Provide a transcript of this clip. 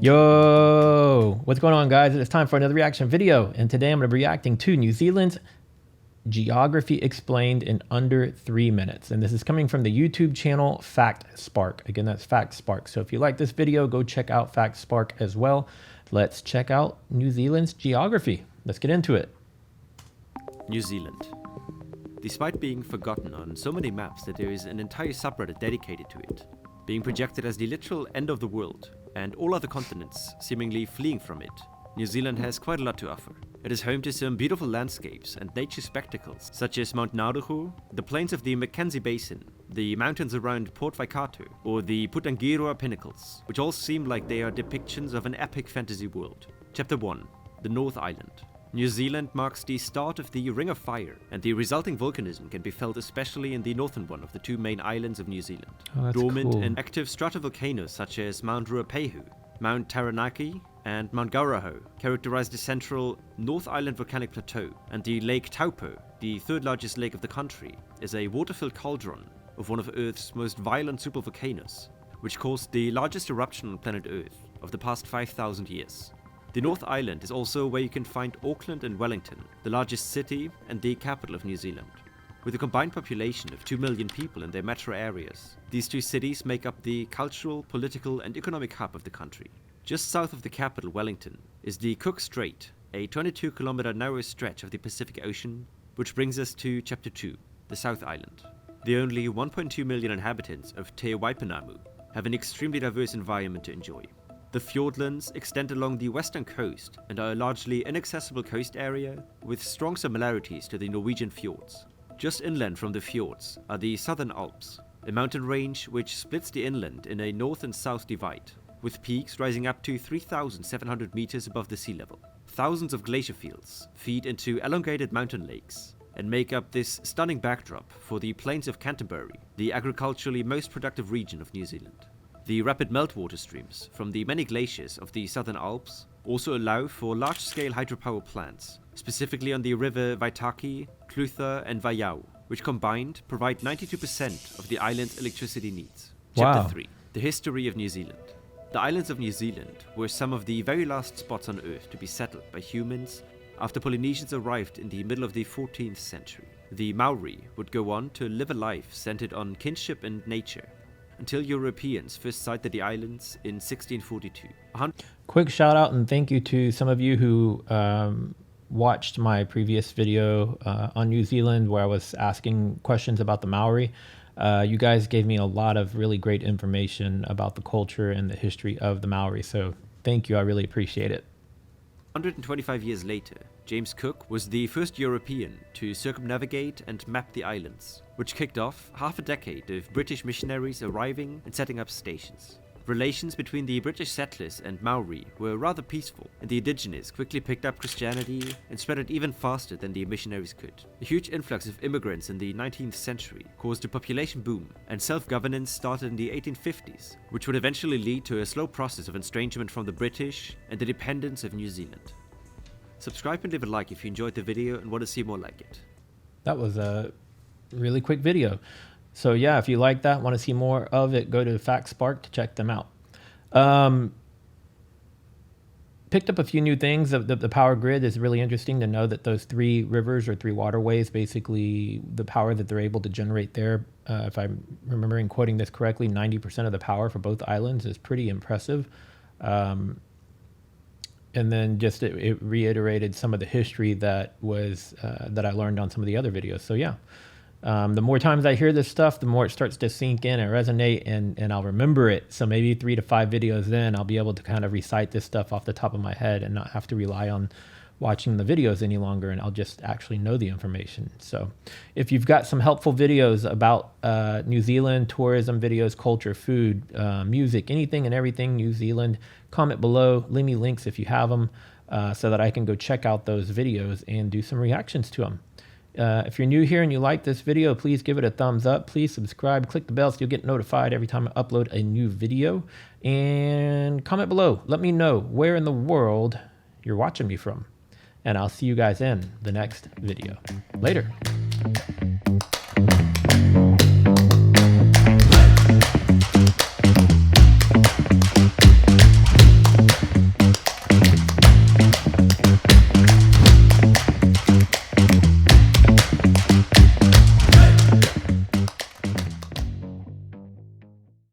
Yo, what's going on, guys? It's time for another reaction video, and today I'm going to be reacting to New Zealand's geography explained in under 3 minutes, and this is coming from the YouTube channel Fact Spark. Again, that's Fact Spark. So if you like this video, go check out Fact Spark as well. Let's check out New Zealand's geography. Let's get into it. New Zealand. Despite being forgotten on so many maps that there is an entire subreddit dedicated to it, being projected as the literal end of the world, and all other continents seemingly fleeing from it, New Zealand has quite a lot to offer. It is home to some beautiful landscapes and nature spectacles, such as Mount Nauru, the plains of the Mackenzie Basin, the mountains around Port Waikato, or the Putangiroa Pinnacles, which all seem like they are depictions of an epic fantasy world. Chapter 1. The North Island. New Zealand marks the start of the Ring of Fire, and the resulting volcanism can be felt especially in the northern one of the two main islands of New Zealand. Dormant and active stratovolcanoes such as Mount Ruapehu, Mount Taranaki, and Mount Gauraho characterize the central North Island volcanic plateau, and the Lake Taupo, the third largest lake of the country, is a water-filled cauldron of one of Earth's most violent supervolcanoes, which caused the largest eruption on planet Earth of the past 5,000 years. The North Island is also where you can find Auckland and Wellington, the largest city and the capital of New Zealand. With a combined population of 2 million people in their metro areas, these two cities make up the cultural, political and economic hub of the country. Just south of the capital, Wellington, is the Cook Strait, a 22-kilometer narrow stretch of the Pacific Ocean, which brings us to Chapter 2, the South Island. The only 1.2 million inhabitants of Te Waipounamu have an extremely diverse environment to enjoy. The fjordlands extend along the western coast and are a largely inaccessible coast area with strong similarities to the Norwegian fjords. Just inland from the fjords are the Southern Alps, a mountain range which splits the inland in a north and south divide, with peaks rising up to 3,700 meters above the sea level. Thousands of glacier fields feed into elongated mountain lakes and make up this stunning backdrop for the plains of Canterbury, the agriculturally most productive region of New Zealand. The rapid meltwater streams from the many glaciers of the Southern Alps also allow for large-scale hydropower plants, specifically on the river Waitaki, Clutha and Waiau, which combined provide 92% of the island's electricity needs. Chapter 3. The history of New Zealand. The islands of New Zealand were some of the very last spots on Earth to be settled by humans after Polynesians arrived in the middle of the 14th century. The Maori would go on to live a life centered on kinship and nature, until Europeans first sighted the islands in 1642. Quick shout out and thank you to some of you who watched my previous video on New Zealand where I was asking questions about the Maori. You guys gave me a lot of really great information about the culture and the history of the Maori, so thank you, I really appreciate it. 125 years later, James Cook was the first European to circumnavigate and map the islands, which kicked off half a decade of British missionaries arriving and setting up stations. Relations between the British settlers and Maori were rather peaceful, and the indigenous quickly picked up Christianity and spread it even faster than the missionaries could. A huge influx of immigrants in the 19th century caused a population boom, and self-governance started in the 1850s, which would eventually lead to a slow process of estrangement from the British and the independence of New Zealand. Subscribe and leave a like if you enjoyed the video and want to see more like it. That was a really quick video. So yeah, if you like that, want to see more of it, go to Fact Spark to check them out. Picked up a few new things. The power grid is really interesting to know that those 3 rivers or 3 waterways, basically the power that they're able to generate there, if I'm remembering quoting this correctly, 90% of the power for both islands is pretty impressive. And then just it reiterated some of the history that was that I learned on some of the other videos. So yeah. The more times I hear this stuff, the more it starts to sink in and resonate, and I'll remember it. So maybe 3 to 5 videos in, I'll be able to kind of recite this stuff off the top of my head and not have to rely on watching the videos any longer, and I'll just actually know the information. So if you've got some helpful videos about New Zealand, tourism videos, culture, food, music, anything and everything New Zealand, comment below, leave me links if you have them, so that I can go check out those videos and do some reactions to them. If you're new here and you like this video, please give it a thumbs up. Please subscribe, click the bell so you'll get notified every time I upload a new video. And comment below. Let me know where in the world you're watching me from. And I'll see you guys in the next video. Later.